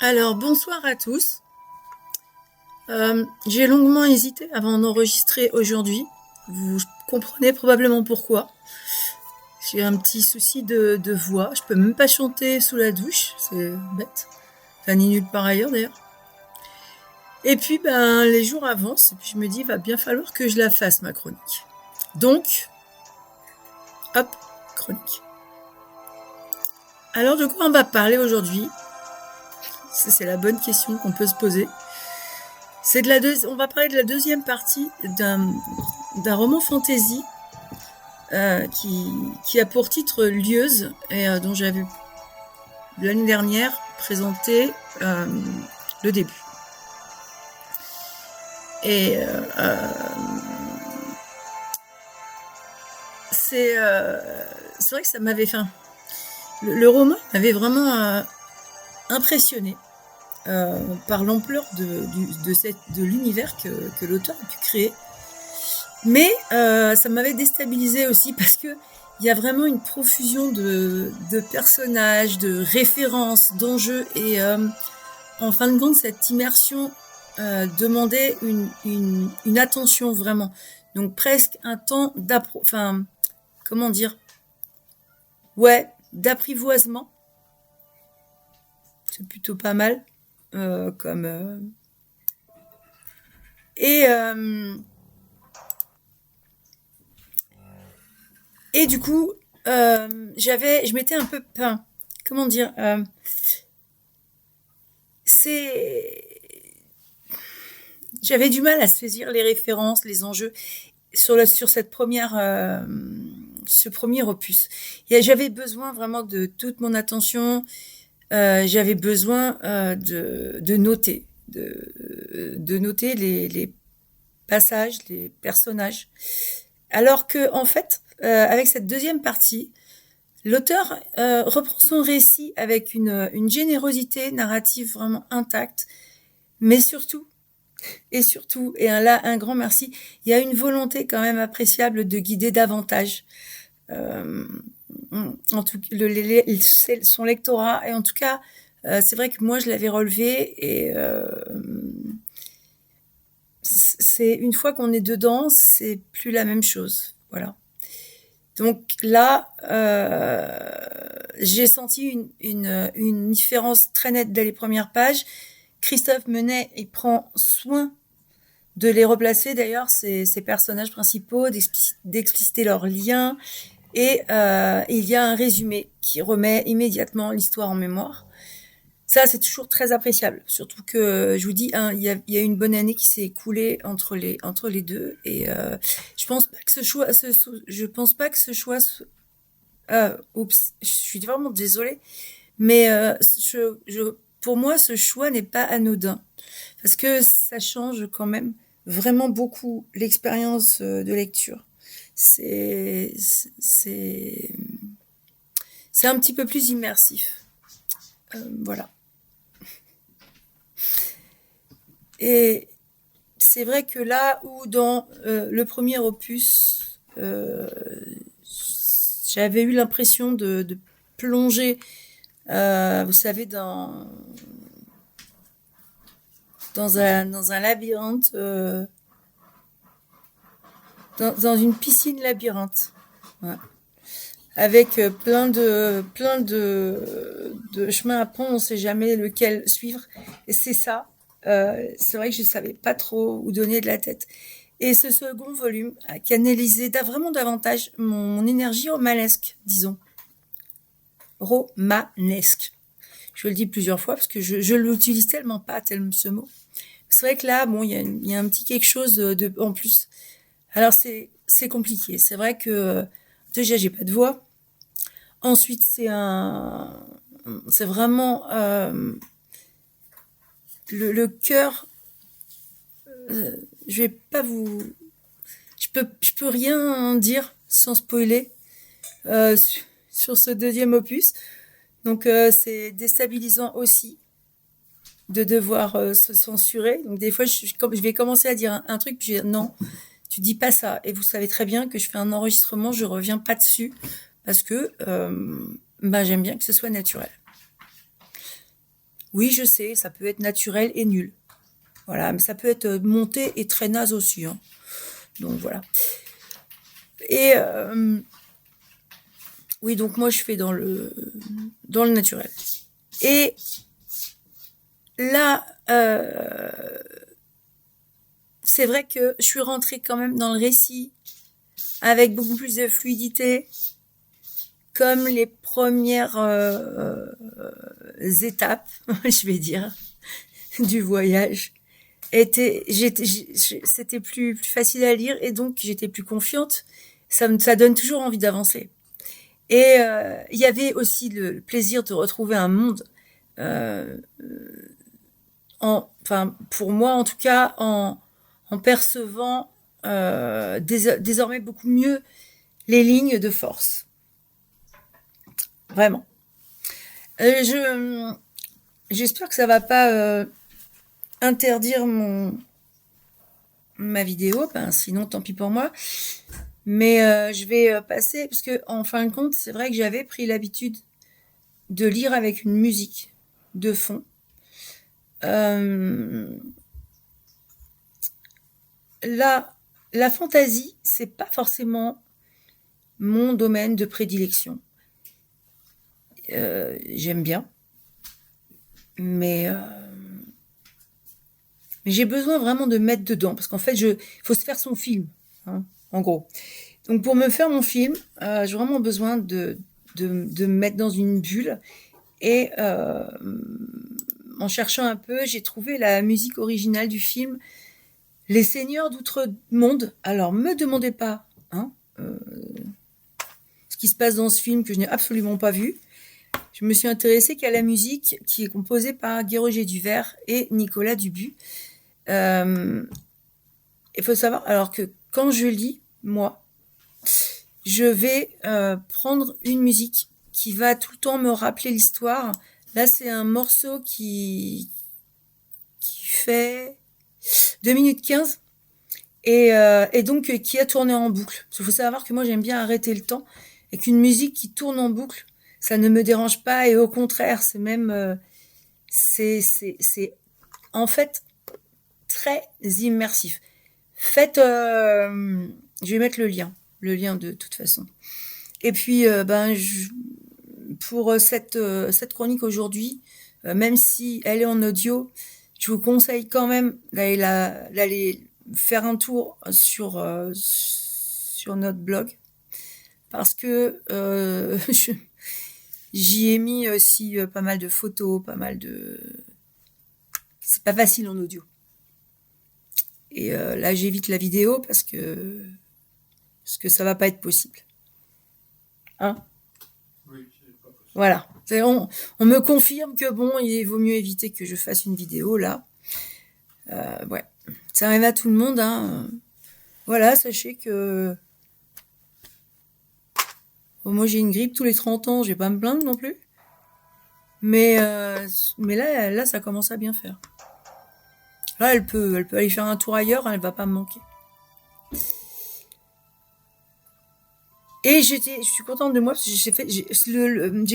Alors, bonsoir à tous. J'ai longuement hésité avant d'enregistrer aujourd'hui. Vous comprenez probablement pourquoi. J'ai un petit souci de voix. Je peux même pas chanter sous la douche. C'est bête. Enfin, ni nulle part ailleurs d'ailleurs. Et puis, les jours avancent. Et puis, je me dis, il va bien falloir que je la fasse, ma chronique. Donc, hop, chronique. Alors, de quoi on va parler aujourd'hui? C'est la bonne question qu'on peut se poser. On va parler de la deuxième partie d'un roman fantasy qui a pour titre Lieuse et dont j'avais l'année dernière présenté le début. Et c'est vrai que ça m'avait fait. Le roman m'avait vraiment impressionné par l'ampleur de l'univers que l'auteur a pu créer. Mais ça m'avait déstabilisée aussi parce que il y a vraiment une profusion de personnages, de références, d'enjeux et en fin de compte cette immersion demandait une attention vraiment. Donc presque un temps comment dire, d'apprivoisement. C'est plutôt pas mal comme et et du coup je m'étais un peu comment dire c'est j'avais du mal à saisir les références, les enjeux sur ce premier opus. J'avais besoin vraiment de toute mon attention. J'avais besoin de noter, de noter les passages, les personnages. Alors que en fait, avec cette deuxième partie, l'auteur reprend son récit avec une générosité narrative vraiment intacte, mais surtout, un grand merci, il y a une volonté quand même appréciable de guider davantage en tout son lectorat. Et en tout cas, c'est vrai que moi, je l'avais relevé et c'est une fois qu'on est dedans, c'est plus la même chose. Voilà. Donc là, j'ai senti une différence très nette dès les premières pages. Christophe Menet, il prend soin de les replacer d'ailleurs, ces personnages principaux, d'expliciter leurs liens. Et il y a un résumé qui remet immédiatement l'histoire en mémoire. Ça, c'est toujours très appréciable. Surtout que, je vous dis, il y a une bonne année qui s'est écoulée entre les deux. Et je pense pas que ce choix. Oups, je suis vraiment désolée. Mais pour moi, ce choix n'est pas anodin. Parce que ça change quand même vraiment beaucoup l'expérience de lecture. C'est un petit peu plus immersif. Voilà. Et c'est vrai que là où dans le premier opus, j'avais eu l'impression de plonger, vous savez, dans un labyrinthe, dans une piscine labyrinthe, ouais. Avec plein de chemins à prendre, on sait jamais lequel suivre. Et c'est ça. C'est vrai que je savais pas trop où donner de la tête. Et ce second volume a canalisé vraiment davantage mon énergie romanesque, disons. Romanesque. Je le dis plusieurs fois parce que je l'utilise tellement pas, ce mot. C'est vrai que là, bon, il y a un petit quelque chose en plus. Alors c'est compliqué. C'est vrai que déjà j'ai pas de voix. Ensuite c'est vraiment le cœur. Je vais pas vous, je peux rien dire sans spoiler sur ce deuxième opus. Donc c'est déstabilisant aussi de devoir se censurer. Donc des fois je vais commencer à dire un truc puis je vais dire non. Tu dis pas ça. Et vous savez très bien que je fais un enregistrement, je reviens pas dessus parce que j'aime bien que ce soit naturel. Oui, je sais, ça peut être naturel et nul. Voilà, mais ça peut être monté et très naze aussi, hein. Donc voilà. Et oui, donc moi je fais dans le naturel. Et là, c'est vrai que je suis rentrée quand même dans le récit avec beaucoup plus de fluidité, comme les premières étapes, je vais dire, du voyage. C'était plus facile à lire et donc j'étais plus confiante. Ça donne toujours envie d'avancer. Et il y avait aussi le plaisir de retrouver un monde, euh, enfin pour moi en tout cas, en percevant désormais beaucoup mieux les lignes de force. Vraiment. J'espère que ça va pas interdire ma vidéo, ben, sinon tant pis pour moi. Mais je vais passer, parce que en fin de compte, c'est vrai que j'avais pris l'habitude de lire avec une musique de fond. Euh, la fantaisie, c'est pas forcément mon domaine de prédilection. J'aime bien, mais j'ai besoin vraiment de mettre dedans, parce qu'en fait, faut se faire son film, hein, en gros. Donc pour me faire mon film, j'ai vraiment besoin de me mettre dans une bulle. Et en cherchant un peu, j'ai trouvé la musique originale du film Les Seigneurs d'Outre-Monde. Alors, me demandez pas, hein, ce qui se passe dans ce film que je n'ai absolument pas vu. Je me suis intéressée qu'à la musique qui est composée par Guy-Roger Duvert et Nicolas Dubu. Il faut savoir, alors que quand je lis, moi, je vais prendre une musique qui va tout le temps me rappeler l'histoire. Là, c'est un morceau qui fait 2 minutes 15 et donc qui a tourné en boucle. Il faut savoir que moi, j'aime bien arrêter le temps et qu'une musique qui tourne en boucle, ça ne me dérange pas et au contraire, c'est même c'est en fait très immersif. Faites, je vais mettre le lien de toute façon. Et puis, pour cette chronique aujourd'hui, même si elle est en audio, je vous conseille quand même d'aller faire un tour sur notre blog parce que j'y ai mis aussi pas mal de photos, pas mal de... C'est pas facile en audio. Et là, j'évite la vidéo parce que ça va pas être possible. Hein? Oui, c'est pas possible. Voilà. On me confirme que bon, il vaut mieux éviter que je fasse une vidéo là. Ouais. Ça arrive à tout le monde, hein. Voilà, sachez que bon, moi j'ai une grippe tous les 30 ans, je vais pas me plaindre non plus. Mais là, ça commence à bien faire. Là, elle peut aller faire un tour ailleurs, elle va pas me manquer. Et je suis contente de moi parce que j'ai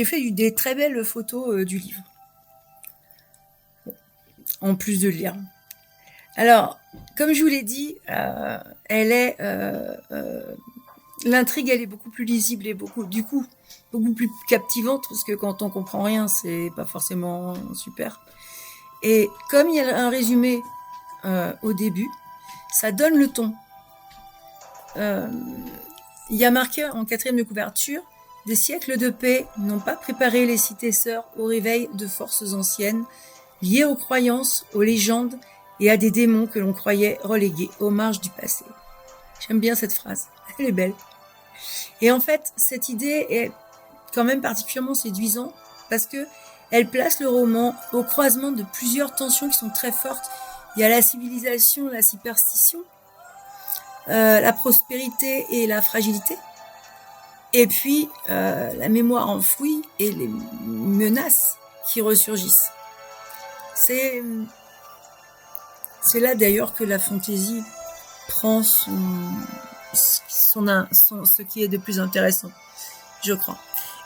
fait des très belles photos du livre. En plus de le lire. Alors, comme je vous l'ai dit, l'intrigue, elle est beaucoup plus lisible et beaucoup plus captivante parce que quand on comprend rien, c'est pas forcément super. Et comme il y a un résumé au début, ça donne le ton. Il y a marqué en 4e de couverture, des siècles de paix n'ont pas préparé les cités sœurs au réveil de forces anciennes, liées aux croyances, aux légendes et à des démons que l'on croyait relégués aux marges du passé. J'aime bien cette phrase, elle est belle. Et en fait, cette idée est quand même particulièrement séduisante parce que elle place le roman au croisement de plusieurs tensions qui sont très fortes. Il y a la civilisation, la superstition, la prospérité et la fragilité, et puis la mémoire enfouie et les menaces qui ressurgissent. C'est là d'ailleurs que la fantaisie prend ce qui est de plus intéressant, je crois.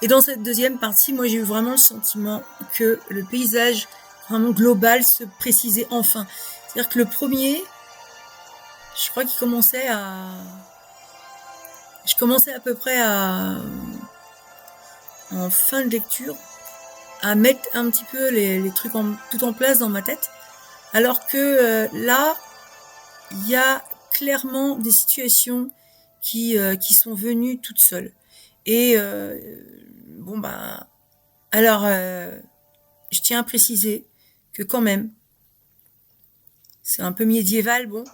Et dans cette deuxième partie, moi j'ai eu vraiment le sentiment que le paysage vraiment global se précisait enfin. C'est-à-dire que le premier, je crois qu'il commençait à... Je commençais à peu près en fin de lecture, à mettre un petit peu les trucs tout en place dans ma tête. Alors que là, il y a clairement des situations qui sont venues toutes seules. Et bon bah, alors je tiens à préciser que quand même, c'est un peu médiéval, bon,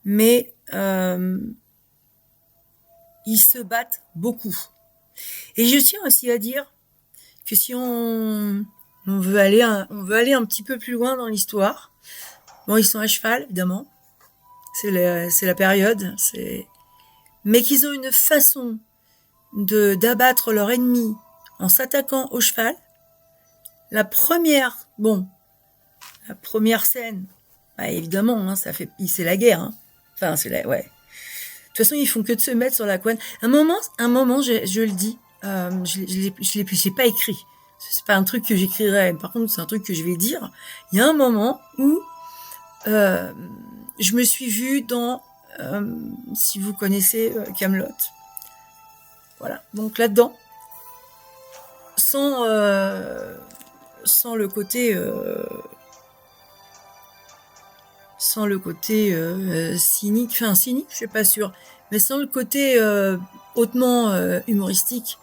mais ils se battent beaucoup. Et je tiens aussi à dire que si on veut aller un petit peu plus loin dans l'histoire, bon, ils sont à cheval, évidemment, c'est la période, mais qu'ils ont une façon d'abattre leur ennemi en s'attaquant au cheval. La première scène, bah évidemment, hein, c'est la guerre, hein. Enfin, ouais. De toute façon, ils font que de se mettre sur la couenne. Un moment, je le dis, je l'ai pas écrit. C'est pas un truc que j'écrirais. Par contre, c'est un truc que je vais dire. Il y a un moment où je me suis vue dans, si vous connaissez Kaamelott. Voilà. Donc là-dedans, sans le côté cynique, enfin cynique, je suis pas sûre, mais sans le côté hautement humoristique.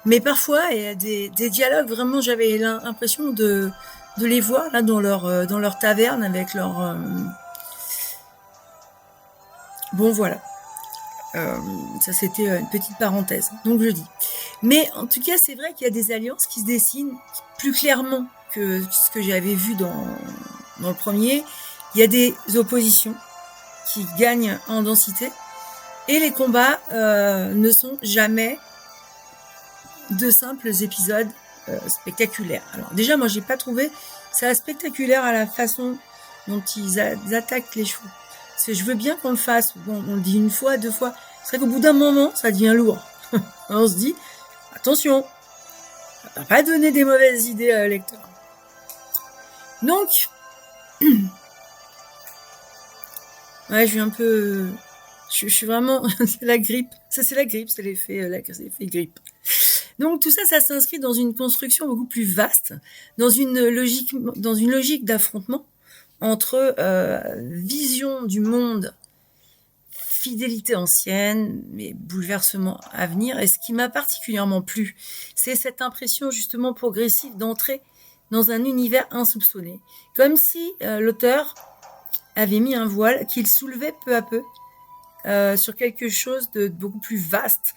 Mais parfois, il y a des dialogues, vraiment, j'avais l'impression de les voir là dans leur taverne avec leur... Bon, voilà. Ça, c'était une petite parenthèse, donc je dis. Mais en tout cas, c'est vrai qu'il y a des alliances qui se dessinent plus clairement que ce que j'avais vu dans le premier. Il y a des oppositions qui gagnent en densité. Et les combats ne sont jamais de simples épisodes spectaculaires. Alors déjà, moi, j'ai pas trouvé ça spectaculaire à la façon dont ils attaquent les chevaux. Parce que je veux bien qu'on le fasse. Bon, on le dit une fois, deux fois. C'est vrai qu'au bout d'un moment, ça devient lourd. On se dit, attention, ça va pas donner des mauvaises idées à lecteur. Donc, ouais, je suis un peu... Je suis vraiment... c'est la grippe. Ça, c'est la grippe, c'est l'effet grippe. Donc, tout ça, ça s'inscrit dans une construction beaucoup plus vaste, dans une logique d'affrontement entre vision du monde, fidélité ancienne, mais bouleversement à venir. Et ce qui m'a particulièrement plu, c'est cette impression justement progressive d'entrer dans un univers insoupçonné. Comme si l'auteur avait mis un voile qu'il soulevait peu à peu sur quelque chose de beaucoup plus vaste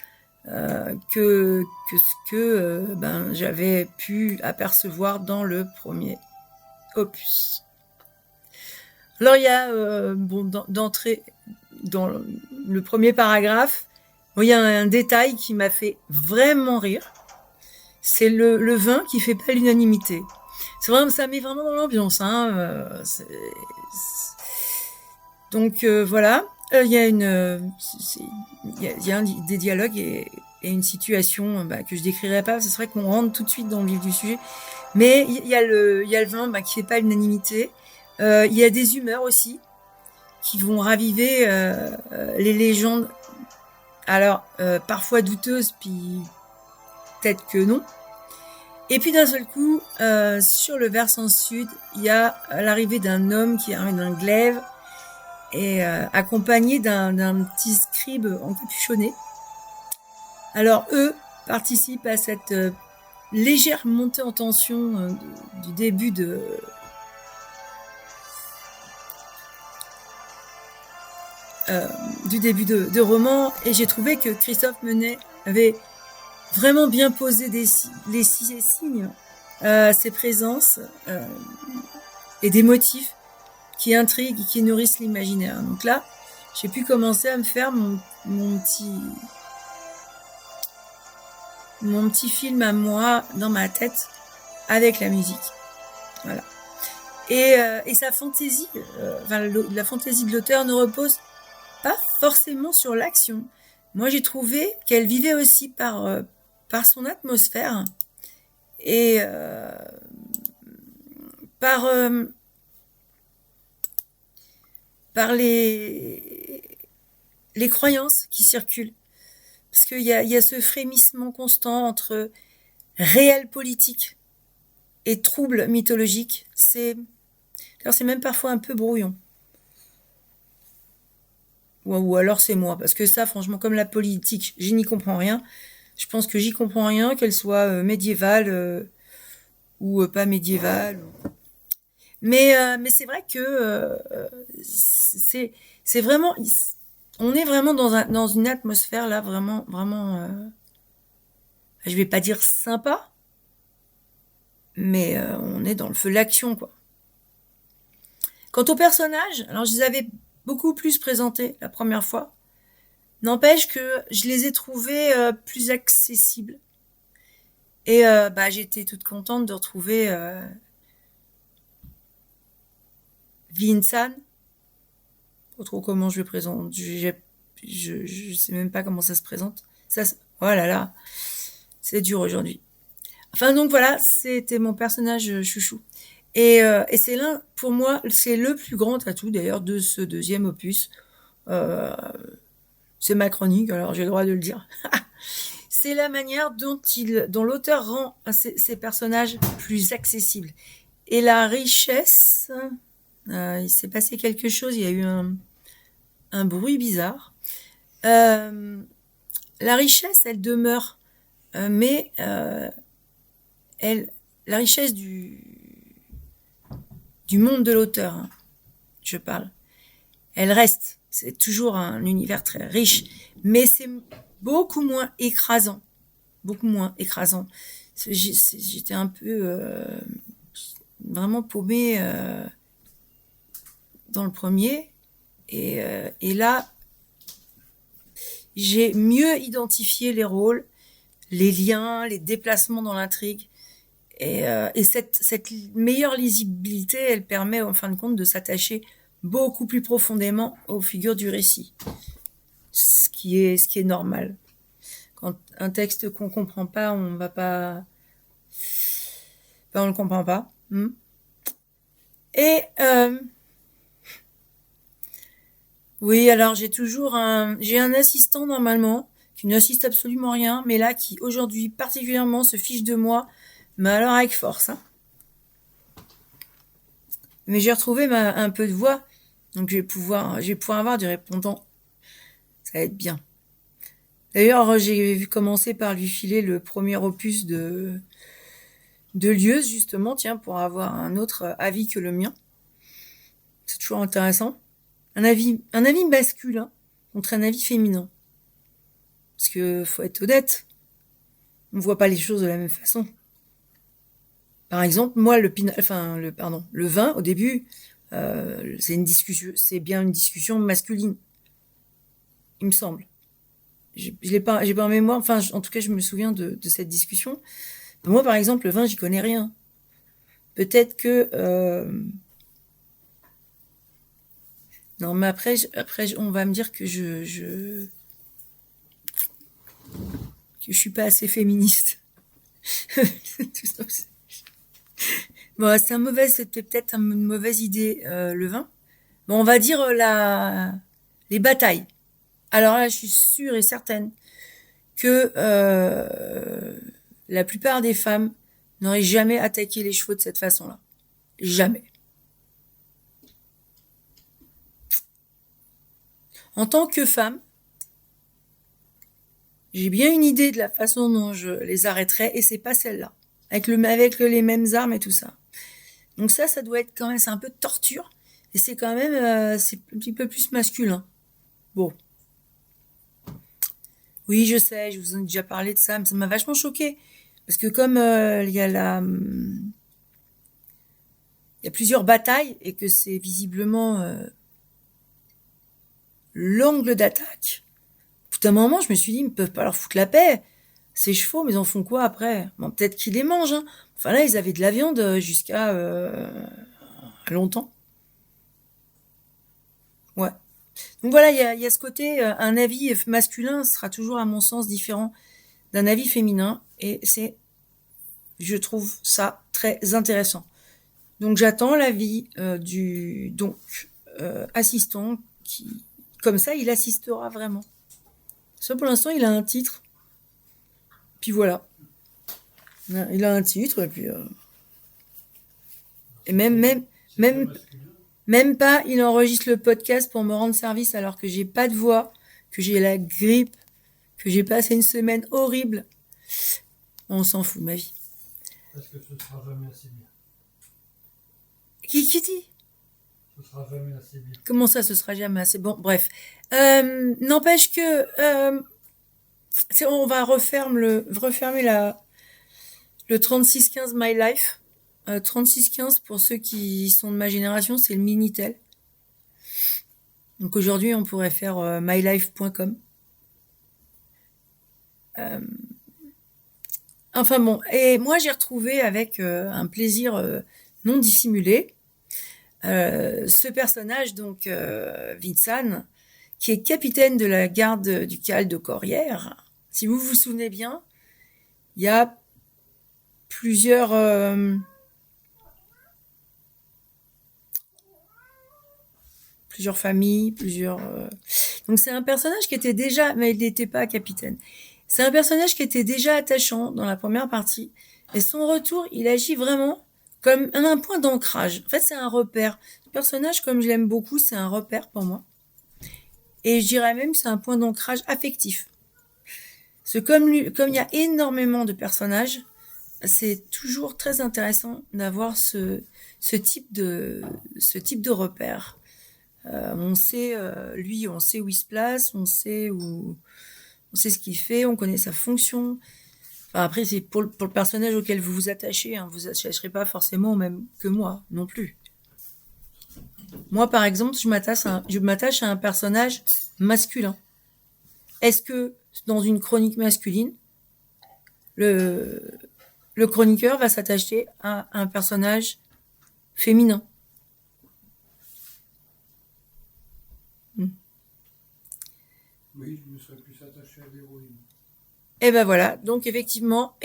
que ce que j'avais pu apercevoir dans le premier opus. Alors il y a d'entrée dans le premier paragraphe, il y a un détail qui m'a fait vraiment rire. C'est le vin qui fait pas l'unanimité. C'est vraiment, ça met vraiment dans l'ambiance, hein. Donc voilà, il y a des dialogues et une situation que je décrirai pas. Ce serait qu'on rentre tout de suite dans le vif du sujet. Mais il y a le vin qui fait pas l'unanimité. Il y a des humeurs aussi qui vont raviver les légendes. Alors parfois douteuses, puis peut-être que non. Et puis d'un seul coup, sur le versant sud, il y a l'arrivée d'un homme qui arrive d'un glaive et accompagné d'un petit scribe encapuchonné. Alors eux participent à cette légère montée en tension du début de roman, et j'ai trouvé que Christophe Menet avait vraiment bien posé les signes, ses présences et des motifs qui intriguent et qui nourrissent l'imaginaire. Donc là, j'ai pu commencer à me faire mon petit film à moi dans ma tête avec la musique. Voilà. Et sa fantaisie, la fantaisie de l'auteur ne repose pas forcément sur l'action. Moi, j'ai trouvé qu'elle vivait aussi par son atmosphère et par, par les croyances qui circulent. Parce qu'il y a ce frémissement constant entre réel politique et trouble mythologique. Alors c'est même parfois un peu brouillon. Ou alors c'est moi, parce que ça, franchement, comme la politique, je n'y comprends rien. Je pense que j'y comprends rien, qu'elle soit médiévale ou pas médiévale. Mais c'est vrai que c'est vraiment, on est vraiment dans une atmosphère là, vraiment, je vais pas dire sympa, mais on est dans le feu de l'action, quoi. Quant aux personnages, alors je les avais beaucoup plus présentés la première fois. N'empêche que je les ai trouvés plus accessibles. Et j'étais toute contente de retrouver Vincent. Pas trop comment je le présente. Je sais même pas comment ça se présente. Oh là là, c'est dur aujourd'hui. Enfin donc voilà, c'était mon personnage chouchou. Et c'est pour moi, c'est le plus grand atout d'ailleurs de ce deuxième opus. Euh, c'est ma chronique, alors j'ai le droit de le dire. C'est la manière dont l'auteur rend ces personnages plus accessibles. Et la richesse, il s'est passé quelque chose, il y a eu un bruit bizarre. La richesse, elle demeure, mais la richesse du monde de l'auteur, hein, je parle, elle reste. C'est toujours un univers très riche, mais c'est beaucoup moins écrasant. Beaucoup moins écrasant. J'étais un peu vraiment paumée dans le premier. Et là, j'ai mieux identifié les rôles, les liens, les déplacements dans l'intrigue. Et cette meilleure lisibilité, elle permet en fin de compte de s'attacher beaucoup plus profondément aux figures du récit. Ce qui est normal. Quand un texte qu'on comprend pas, on va pas... on le comprend pas. Et oui, alors j'ai un assistant normalement qui n'assiste absolument rien, mais là qui aujourd'hui particulièrement se fiche de moi, mais alors avec force. Hein. Mais j'ai retrouvé un peu de voix, donc je vais pouvoir avoir du répondant. Ça va être bien. D'ailleurs, j'ai commencé par lui filer le premier opus de Lieuse, justement, tiens, pour avoir un autre avis que le mien. C'est toujours intéressant. Un avis masculin contre un avis féminin. Parce que, faut être honnête, on ne voit pas les choses de la même façon. Par exemple, moi, le vin, au début, c'est bien une discussion masculine. Il me semble. J'ai pas en mémoire, enfin, en tout cas, je me souviens de cette discussion. Moi, par exemple, le vin, j'y connais rien. Peut-être que, non, mais après, on va me dire que je suis pas assez féministe. Bon, c'était peut-être une mauvaise idée, le vin. Bon, on va dire les batailles. Alors là, je suis sûre et certaine que la plupart des femmes n'auraient jamais attaqué les chevaux de cette façon-là. Jamais. En tant que femme, j'ai bien une idée de la façon dont je les arrêterais, et c'est pas celle-là. Avec les mêmes armes et tout ça. Donc ça doit être quand même, c'est un peu de torture, et c'est quand même, c'est un petit peu plus masculin. Bon. Oui, je sais, je vous en ai déjà parlé de ça, mais ça m'a vachement choquée. Parce que comme il y a plusieurs batailles, et que c'est visiblement l'angle d'attaque, au bout d'un moment, je me suis dit, ils ne peuvent pas leur foutre la paix. Ces chevaux, mais ils en font quoi après? Bon, peut-être qu'ils les mangent, hein. Enfin là, ils avaient de la viande jusqu'à longtemps. Ouais. Donc voilà, il y a ce côté, un avis masculin sera toujours, à mon sens, différent d'un avis féminin. Et je trouve ça très intéressant. Donc j'attends l'avis du assistant qui, comme ça, il assistera vraiment. Ça, pour l'instant, il a un titre. Puis voilà. Il a un titre, et puis. Et même pas, il enregistre le podcast pour me rendre service alors que j'ai pas de voix, que j'ai la grippe, que j'ai passé une semaine horrible. On s'en fout de ma vie. Parce que ce sera jamais assez bien. Qui dit? Ce sera jamais assez bien. Comment ça, ce sera jamais assez bon? Bref. N'empêche que on va refermer le 3615 My Life. 3615, pour ceux qui sont de ma génération, c'est le Minitel. Donc aujourd'hui, on pourrait faire mylife.com. Enfin bon, et moi j'ai retrouvé avec un plaisir non dissimulé ce personnage, donc Vincent, qui est capitaine de la garde ducale de Corrières. Si vous vous souvenez bien, il y a plusieurs familles, donc c'est un personnage qui était déjà, mais il n'était pas capitaine. C'est un personnage qui était déjà attachant dans la première partie, et son retour, il agit vraiment comme un point d'ancrage. En fait, c'est un repère. Ce personnage, comme je l'aime beaucoup, c'est un repère pour moi. Et je dirais même que c'est un point d'ancrage affectif. Parce que comme il y a énormément de personnages, c'est toujours très intéressant d'avoir ce type de repère. On sait, lui, on sait où il se place, on sait ce qu'il fait, on connaît sa fonction. Enfin, après, c'est pour le personnage auquel vous vous attachez, hein, vous vous attacherez pas forcément au même que moi, non plus. Moi, par exemple, je m'attache à un personnage masculin. Est-ce que, dans une chronique masculine, le chroniqueur va s'attacher à un personnage féminin? Oui, je me serais plus attaché à l'héroïne. Et ben voilà, donc effectivement,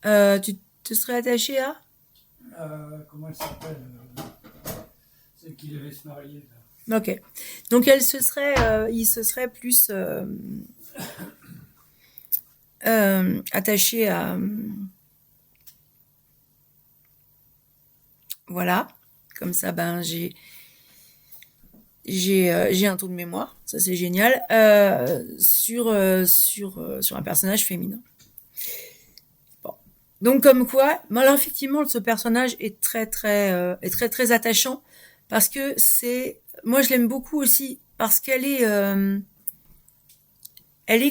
tu te serais attaché à Comment elle s'appelle celle qui devait se marier, là. Ok. Donc il se serait plus attaché à voilà. Comme ça, ben j'ai un trou de mémoire, ça c'est génial, sur un personnage féminin. Bon. Donc comme quoi, alors effectivement, ce personnage est très attachant parce que moi je l'aime beaucoup aussi parce qu'elle est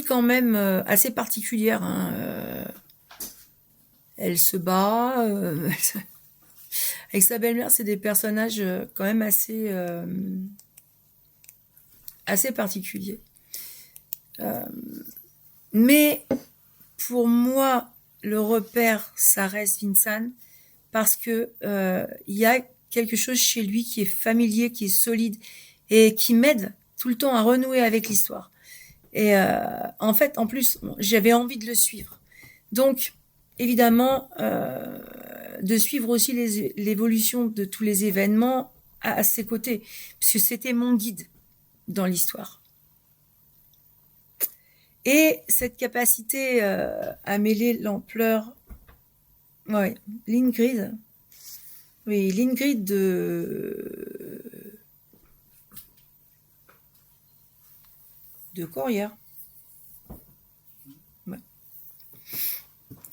quand même assez particulière. Hein, elle se bat. Avec sa belle-mère, c'est des personnages quand même assez particuliers. Mais pour moi, le repère, ça reste Vincent parce que il y a quelque chose chez lui qui est familier, qui est solide et qui m'aide tout le temps à renouer avec l'histoire. Et en fait, en plus, j'avais envie de le suivre. Donc, évidemment, de suivre aussi l'évolution de tous les événements à ses côtés, puisque c'était mon guide dans l'histoire. Et cette capacité à mêler l'ampleur, ouais, l'Ingrid de Corrières. Ouais.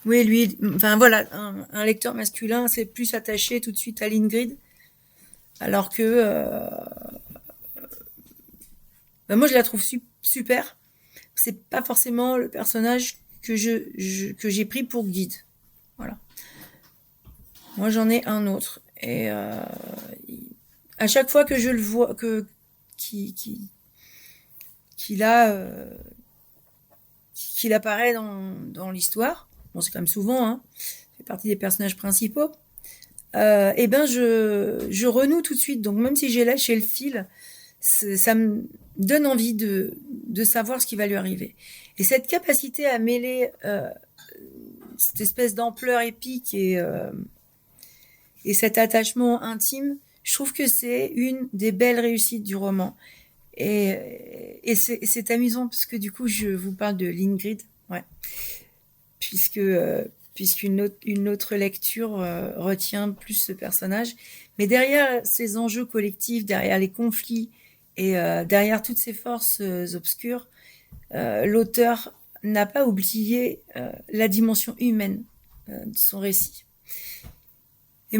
Oui, lui, enfin voilà, un lecteur masculin s'est plus attaché tout de suite à l'Ingrid, alors que moi je la trouve super. C'est pas forcément le personnage que j'ai pris pour guide. Voilà. Moi j'en ai un autre et à chaque fois que je le vois qu'il apparaît dans l'histoire, bon c'est quand même souvent, hein, fait partie des personnages principaux. Et ben je renoue tout de suite. Donc même si j'ai lâché le fil, ça me donne envie de savoir ce qui va lui arriver. Et cette capacité à mêler cette espèce d'ampleur épique et et cet attachement intime, je trouve que c'est une des belles réussites du roman. Et c'est amusant parce que du coup, je vous parle de l'Ingrid, ouais, puisque puisqu'une autre lecture retient plus ce personnage. Mais derrière ces enjeux collectifs, derrière les conflits et derrière toutes ces forces obscures, l'auteur n'a pas oublié la dimension humaine de son récit. Et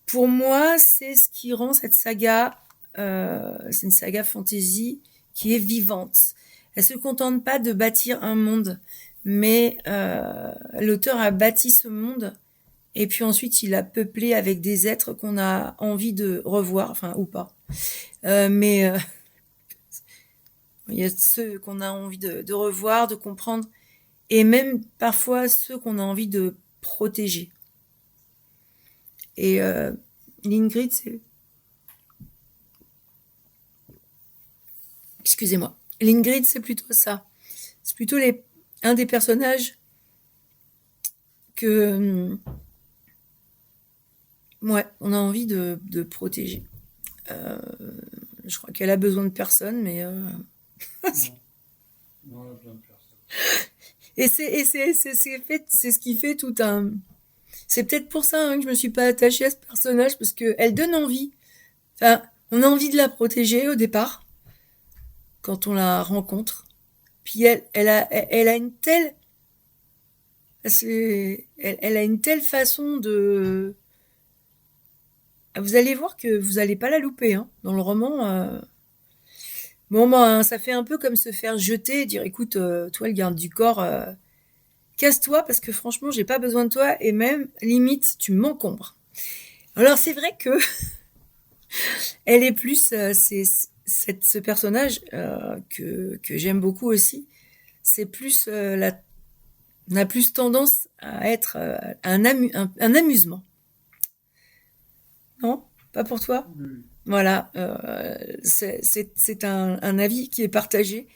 pour moi, c'est ce qui rend cette saga, c'est une saga fantasy qui est vivante. Elle se contente pas de bâtir un monde, mais l'auteur a bâti ce monde et puis ensuite il a peuplé avec des êtres qu'on a envie de revoir, enfin ou pas. Mais il y a ceux qu'on a envie de revoir, de comprendre, et même parfois ceux qu'on a envie de protéger. Et l'Ingrid, c'est... Excusez-moi. L'Ingrid, c'est plutôt ça. C'est plutôt un des personnages que... ouais, on a envie de protéger. Je crois qu'elle a besoin de personne, mais... Non, elle a besoin de personne. Et c'est ce qui fait tout un... C'est peut-être pour ça que je me suis pas attachée à ce personnage, parce qu'elle donne envie. Enfin, on a envie de la protéger au départ, quand on la rencontre. Puis elle a une telle... Elle a une telle façon de... Vous allez voir que vous allez pas la louper, hein. Dans le roman... Bon, ben, ça fait un peu comme se faire jeter et dire, écoute, toi, le garde du corps, casse-toi parce que franchement, j'ai pas besoin de toi et même, limite, tu m'encombres. Alors, c'est vrai que elle est plus, ce personnage que j'aime beaucoup aussi. C'est plus, n'a plus tendance à être un amusement. Non? Pas pour toi? Oui. Voilà, c'est un avis qui est partagé.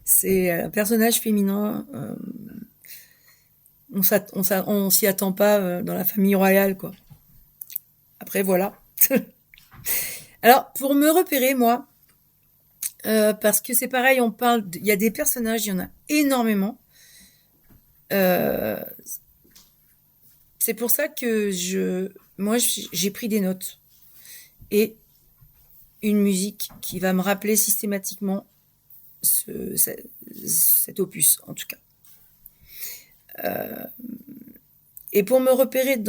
C'est un personnage féminin. On s'y attend pas dans la famille royale, quoi. Après, voilà. Alors, pour me repérer, moi, parce que c'est pareil, il y a des personnages, il y en a énormément. C'est pour ça que moi, j'ai pris des notes et une musique qui va me rappeler systématiquement cet opus, en tout cas. Et pour me repérer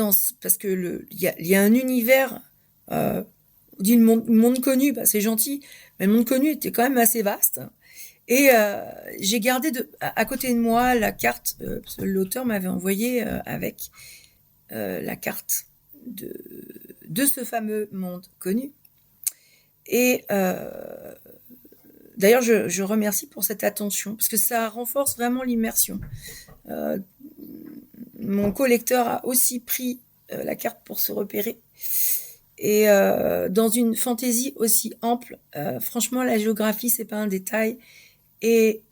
parce que il y a un univers, on dit le monde connu, bah c'est gentil, mais le monde connu était quand même assez vaste. Et j'ai gardé à côté de moi la carte, parce que l'auteur m'avait envoyé avec la carte de ce fameux monde connu. Et d'ailleurs, je remercie pour cette attention, parce que ça renforce vraiment l'immersion. Mon collecteur a aussi pris la carte pour se repérer. Et dans une fantaisie aussi ample, franchement, la géographie, c'est pas un détail. Et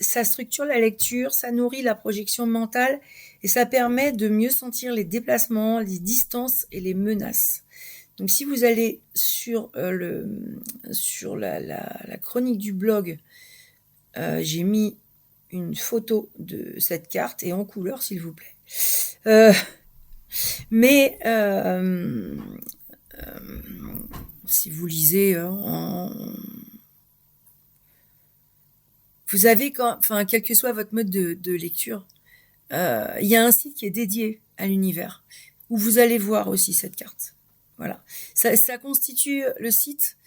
ça structure la lecture, ça nourrit la projection mentale, et ça permet de mieux sentir les déplacements, les distances et les menaces. Donc si vous allez sur la chronique du blog, j'ai mis une photo de cette carte et en couleur, s'il vous plaît. Mais si vous lisez vous avez quel que soit votre mode de lecture, il y a un site qui est dédié à l'univers où vous allez voir aussi cette carte. Voilà, ça constitue le site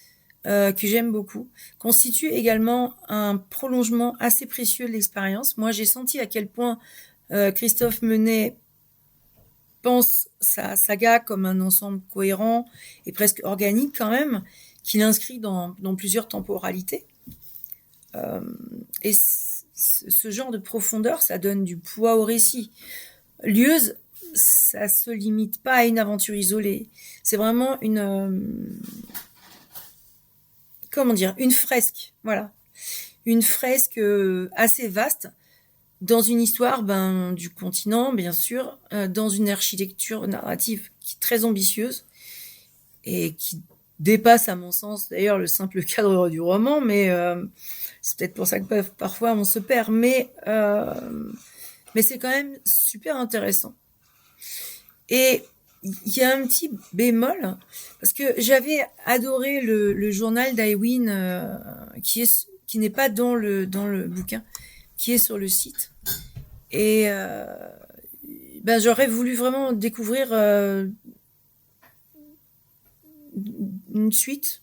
que j'aime beaucoup, constitue également un prolongement assez précieux de l'expérience. Moi, j'ai senti à quel point Christophe Menet pense sa saga comme un ensemble cohérent et presque organique quand même, qu'il inscrit dans plusieurs temporalités. Et ce genre de profondeur, ça donne du poids au récit. Lieuse, ça se limite pas à une aventure isolée. C'est vraiment une fresque, voilà. Une fresque assez vaste dans une histoire du continent, bien sûr, dans une architecture narrative qui est très ambitieuse et qui dépasse, à mon sens, d'ailleurs, le simple cadre du roman, mais c'est peut-être pour ça que parfois on se perd, mais c'est quand même super intéressant. Et il y a un petit bémol, parce que j'avais adoré le journal d'Aywin, qui n'est pas dans le bouquin, qui est sur le site. Et j'aurais voulu vraiment découvrir une suite.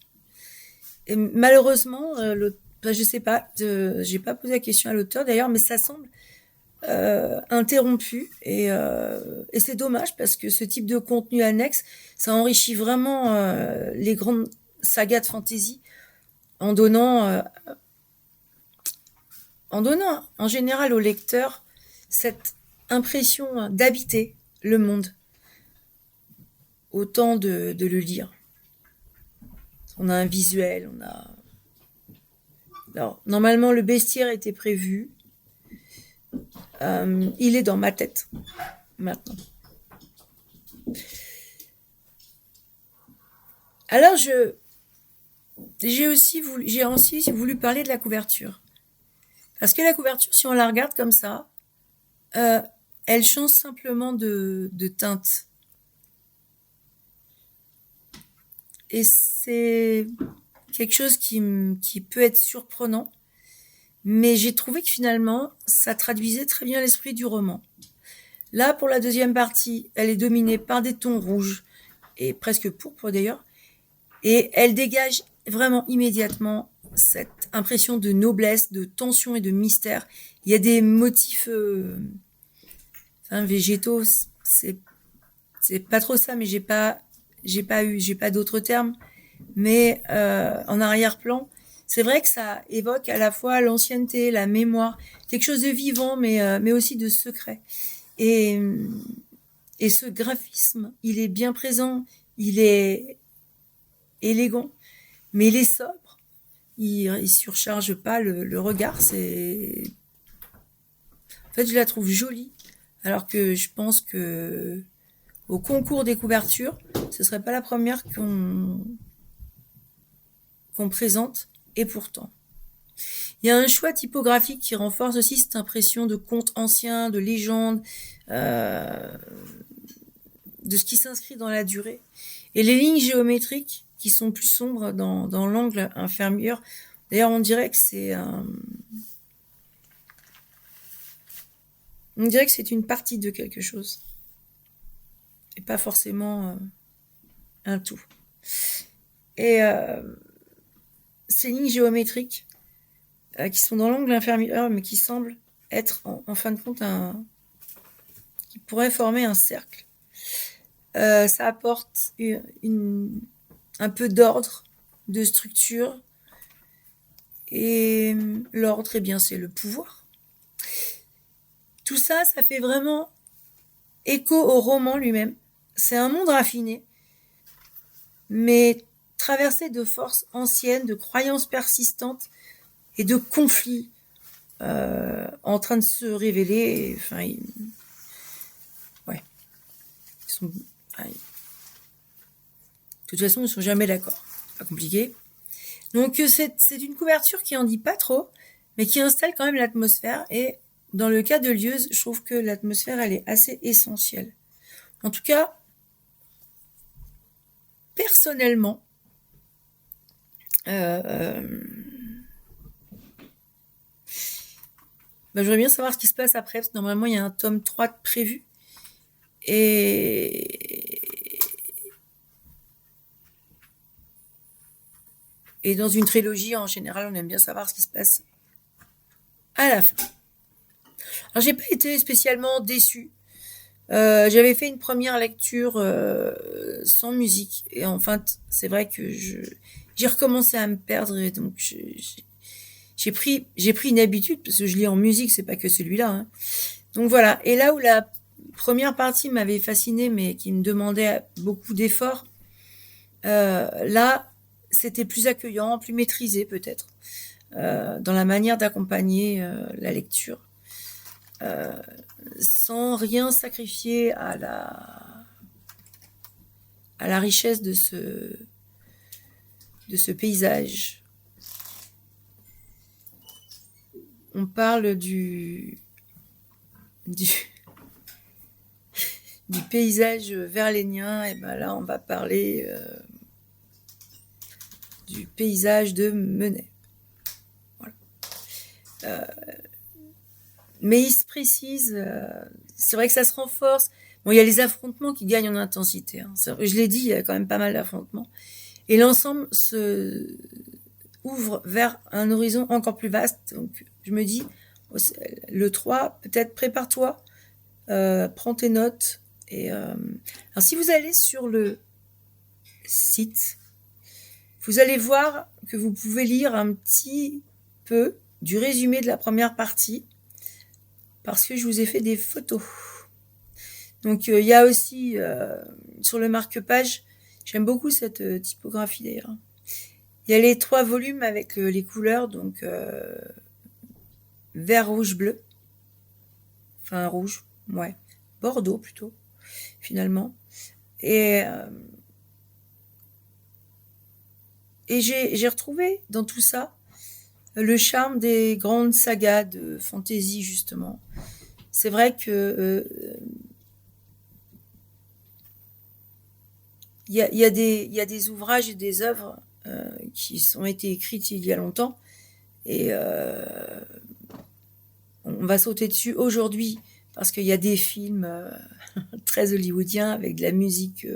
Et malheureusement, je sais pas, j'ai pas posé la question à l'auteur d'ailleurs, mais ça semble interrompu et c'est dommage parce que ce type de contenu annexe, ça enrichit vraiment les grandes sagas de fantasy en donnant en général au lecteur cette impression d'habiter le monde autant de le lire. On a un visuel, alors normalement le bestiaire était prévu. Il est dans ma tête maintenant. Alors j'ai aussi voulu parler de la couverture, parce que la couverture, si on la regarde comme ça, elle change simplement de teinte, et c'est quelque chose qui peut être surprenant. Mais j'ai trouvé que finalement, ça traduisait très bien l'esprit du roman. Là, pour la deuxième partie, elle est dominée par des tons rouges, et presque pourpre d'ailleurs, et elle dégage vraiment immédiatement cette impression de noblesse, de tension et de mystère. Il y a des motifs végétaux, c'est pas trop ça, mais j'ai pas d'autres termes, mais en arrière-plan, c'est vrai que ça évoque à la fois l'ancienneté, la mémoire, quelque chose de vivant, mais aussi de secret. Et ce graphisme, il est bien présent, il est élégant, mais il est sobre. Il surcharge pas le regard. En fait, je la trouve jolie, alors que je pense que au concours des couvertures, ce serait pas la première qu'on présente. Et pourtant, il y a un choix typographique qui renforce aussi cette impression de conte ancien, de légende, de ce qui s'inscrit dans la durée. Et les lignes géométriques qui sont plus sombres dans l'angle inférieur. D'ailleurs, on dirait que c'est une partie de quelque chose. Et pas forcément un tout. Et ces lignes géométriques qui sont dans l'angle inférieur, mais qui semblent être en fin de compte qui pourrait former un cercle. Ça apporte un peu d'ordre, de structure, et l'ordre, eh bien, c'est le pouvoir. Tout ça, ça fait vraiment écho au roman lui-même. C'est un monde raffiné, mais traversé de forces anciennes, de croyances persistantes et de conflits en train de se révéler. Ils sont, de toute façon, ils sont jamais d'accord. C'est pas compliqué. Donc c'est une couverture qui en dit pas trop, mais qui installe quand même l'atmosphère. Et dans le cas de Lieuze, je trouve que l'atmosphère, elle est assez essentielle. En tout cas, personnellement, j'aimerais bien savoir ce qui se passe après, parce que normalement, il y a un tome 3 prévu. Et dans une trilogie, en général, on aime bien savoir ce qui se passe à la fin. Alors, j'ai pas été spécialement déçue. J'avais fait une première lecture sans musique. Et en fait, c'est vrai que j'ai recommencé à me perdre. Et donc, j'ai pris une habitude, parce que je lis en musique, c'est pas que celui-là. Hein. Donc voilà. Et là où la première partie m'avait fascinée, mais qui me demandait beaucoup d'efforts, là, c'était plus accueillant, plus maîtrisé peut-être, dans la manière d'accompagner la lecture. sans rien sacrifier à la richesse de ce paysage. On parle du paysage verlénien, et ben là on va parler du paysage de Menai. Voilà. Mais il se précise, c'est vrai que ça se renforce. Bon, il y a les affrontements qui gagnent en intensité. Hein. Je l'ai dit, il y a quand même pas mal d'affrontements. Et l'ensemble se ouvre vers un horizon encore plus vaste. Donc, je me dis, le 3, peut-être prépare-toi, prends tes notes. Alors, si vous allez sur le site, vous allez voir que vous pouvez lire un petit peu du résumé de la première partie, parce que je vous ai fait des photos. Donc, il y a aussi, sur le marque-page, j'aime beaucoup cette typographie d'ailleurs. Il y a les 3 volumes avec les couleurs, donc vert, rouge, bleu. Enfin, rouge, ouais. Bordeaux plutôt, finalement. Et j'ai retrouvé dans tout ça le charme des grandes sagas de fantasy, justement. C'est vrai que il y a des ouvrages et des œuvres qui ont été écrites il y a longtemps, et on va sauter dessus aujourd'hui parce qu'il y a des films très hollywoodiens avec de la musique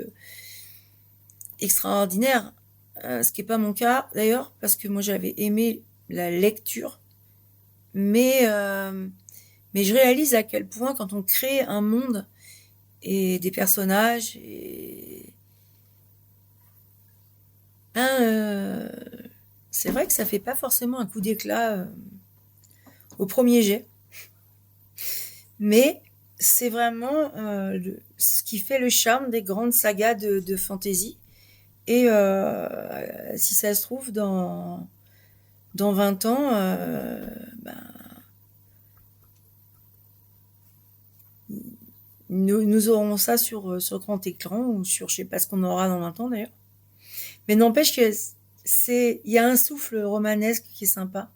extraordinaire, ce qui n'est pas mon cas d'ailleurs, parce que moi j'avais aimé la lecture, mais je réalise à quel point quand on crée un monde et des personnages, c'est vrai que ça fait pas forcément un coup d'éclat au premier jet, mais c'est vraiment ce qui fait le charme des grandes sagas de fantasy. Et si ça se trouve, dans 20 ans, nous aurons ça sur grand écran, ou sur, je sais pas ce qu'on aura dans 20 ans d'ailleurs. Mais n'empêche que il y a un souffle romanesque qui est sympa.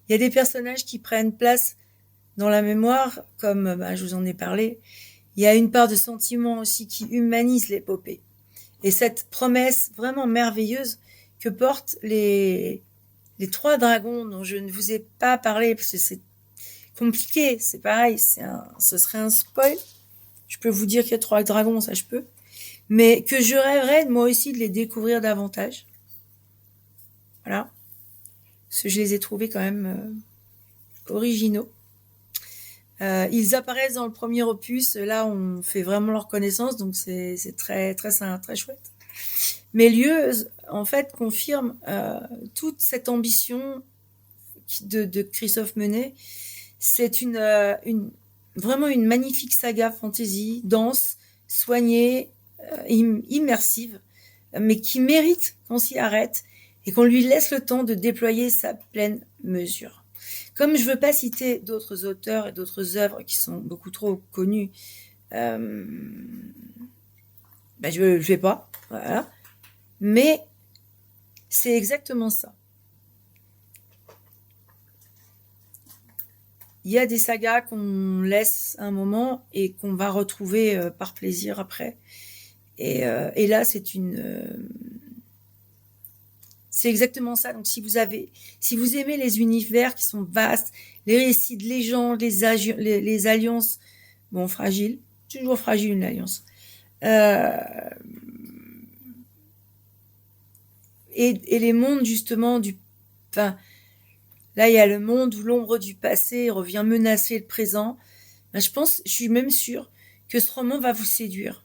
Il y a des personnages qui prennent place dans la mémoire, comme je vous en ai parlé. Il y a une part de sentiment aussi qui humanise l'épopée. Et cette promesse vraiment merveilleuse que portent les 3 dragons, dont je ne vous ai pas parlé parce que c'est compliqué, c'est pareil, ce serait un spoil. Je peux vous dire qu'il y a 3 dragons, ça je peux. Mais que je rêverais moi aussi de les découvrir davantage. Voilà. Parce que je les ai trouvés quand même originaux. Ils apparaissent dans le premier opus, là on fait vraiment leur connaissance, donc c'est très, très, très chouette. Mais Lieuze, en fait, confirme toute cette ambition de Christophe Menai. C'est vraiment une magnifique saga fantasy, dense, soignée, immersive, mais qui mérite qu'on s'y arrête et qu'on lui laisse le temps de déployer sa pleine mesure. Comme je veux pas citer d'autres auteurs et d'autres œuvres qui sont beaucoup trop connues, je le fais pas, voilà. Mais c'est exactement ça. Il y a des sagas qu'on laisse un moment et qu'on va retrouver par plaisir après. Et là, c'est exactement ça. Donc, si vous aimez les univers qui sont vastes, les récits de légendes, les alliances, bon, fragiles, toujours fragile une alliance. Et les mondes, justement, là, il y a le monde où l'ombre du passé revient menacer le présent. Je suis même sûre que ce roman va vous séduire.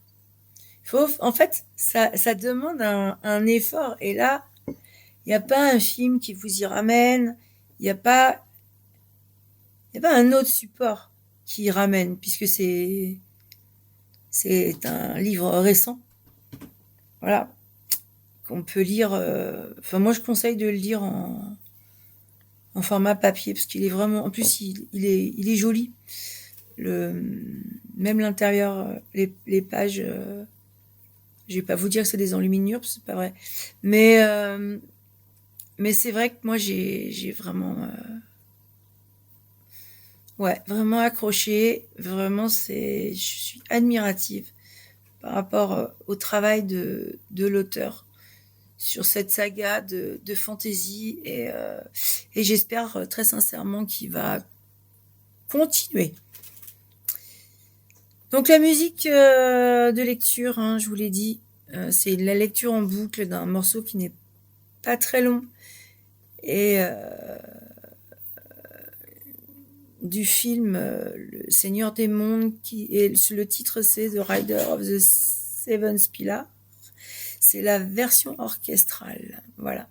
En fait, ça demande un effort. Et là, il n'y a pas un film qui vous y ramène. Il n'y a pas un autre support qui y ramène, puisque c'est un livre récent. Voilà. Qu'on peut lire. Moi, je conseille de le lire en format papier, parce qu'il est vraiment. En plus, il est joli. Même l'intérieur, les pages, je vais pas vous dire que c'est des enluminures, parce que c'est pas vrai. Mais c'est vrai que moi, j'ai vraiment, ouais, vraiment accroché. Vraiment, je suis admirative par rapport au travail de l'auteur sur cette saga de fantasy et j'espère très sincèrement qu'il va continuer. Donc la musique de lecture, hein, je vous l'ai dit, c'est la lecture en boucle d'un morceau qui n'est pas très long et du film Le Seigneur des Mondes et le titre c'est The Rider of the Seven Pillars. C'est la version orchestrale, voilà.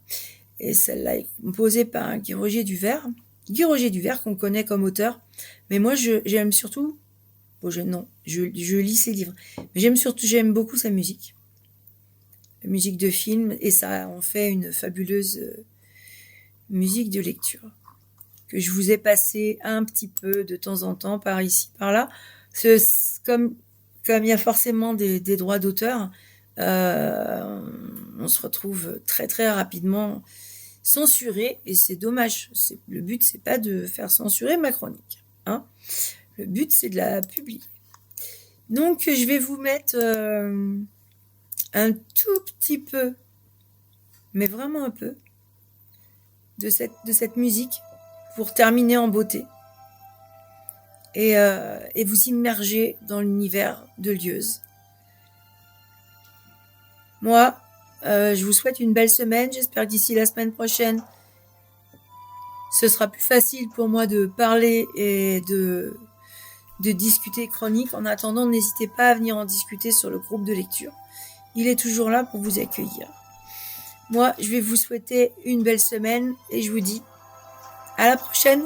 Et celle-là est composée par Guy Roger Duvert. Guy Roger Duvert qu'on connaît comme auteur, mais moi j'aime surtout. Bon, je lis ses livres, mais j'aime beaucoup sa musique, la musique de film, et ça en fait une fabuleuse musique de lecture que je vous ai passé un petit peu de temps en temps par ici, par là. Comme il y a forcément des droits d'auteur, on se retrouve très très rapidement censuré, et c'est dommage. Le but, c'est pas de faire censurer ma chronique, hein. Le but, c'est de la publier. Donc, je vais vous mettre un tout petit peu, mais vraiment un peu, de cette musique pour terminer en beauté et vous immerger dans l'univers de Lieuze. Moi, je vous souhaite une belle semaine. J'espère que d'ici la semaine prochaine, ce sera plus facile pour moi de parler et de discuter chronique. En attendant, n'hésitez pas à venir en discuter sur le groupe de lecture. Il est toujours là pour vous accueillir. Moi, je vais vous souhaiter une belle semaine et je vous dis à la prochaine.